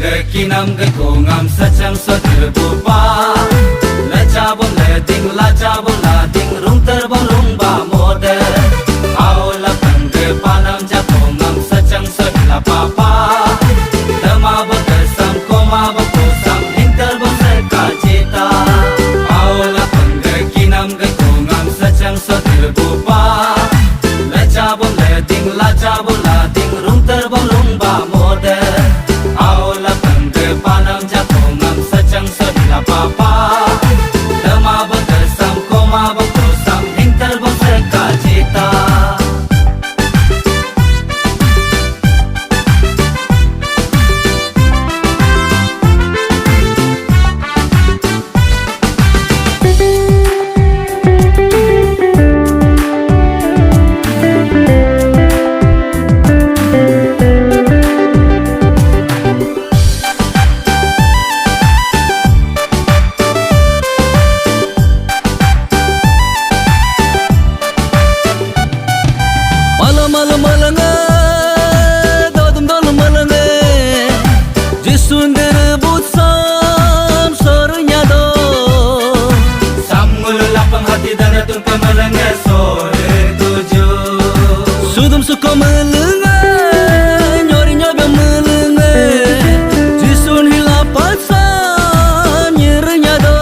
Pangga kinam ga kongam sachang so dirbupa La chabon le ding la chabon la ding rung terbang rung ba mode Aula pangga panam ja kongam sachang so la papa Dama ba kesam koma ba kusam hing terbang serka cita Aula pangga kinam ga kongam sachang so dirbupa La chabon le ding la chabon la ding rung terbang rung ba mode Aula pangga panam ja kongam sachang so la papa Dama ba kesam koma ba kusam hing terbang serka cita Sudum suka melengah, nyori nyoba melengah. Jisun hilapat sam nyerenya do.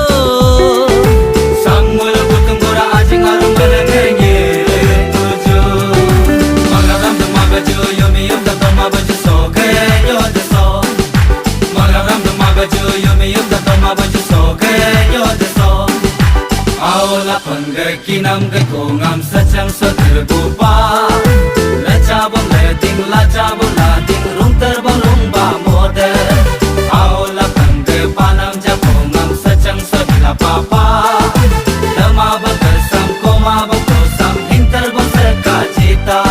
Sang mula butung gora ajing arum melengah nyere tuju. Magaram dama baju yomi yum dama baju so kaya yode so. Magaram dama baju yomi yum dama baju so kaya yode so. Aula pangga kinam ga kongam sachang so dirbupa La chabon le ding la chabon la ding rung terbang rung ba mode Aula pangga panam ja kongam sachang so la papa Dama ba kesam koma ba kusam hing terbang serka cita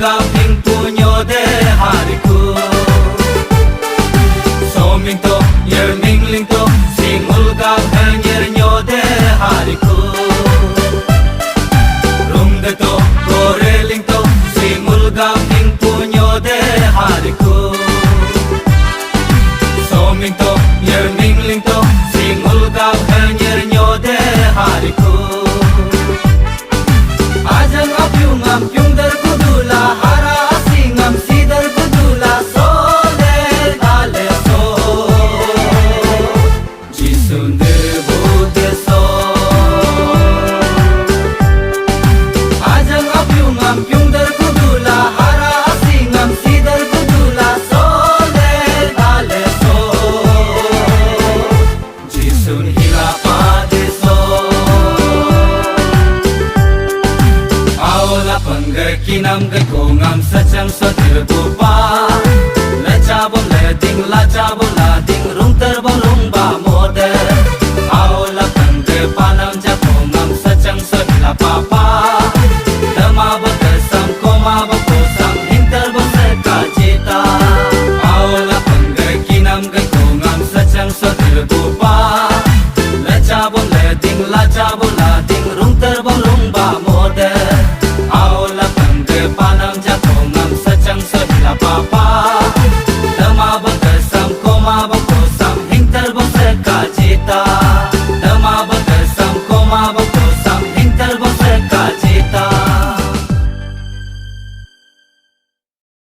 Gaping punyo de hariku Soming to, yerming ling to Singul gap hanyer nyo de hariku Rum de to, gore ling to Singul gaping punyo de hariku Soming to, yerming ling to Singul gap hanyer nyo de hariku Ajang apyung apyung dar kudula hara asingam sidar kudula soler dale so jisundir bude so Ajang apyung apyung dar kudula hara asingam sidar kudula soler dale so jisun hilapa de so Aula pangga kinam ga kongam sachang so dirbupa La chabon le ding la chabon la ding rung terbang rung ba mode Aula pangga panam ja kongam sachang so la papa Dama ba kesam koma ba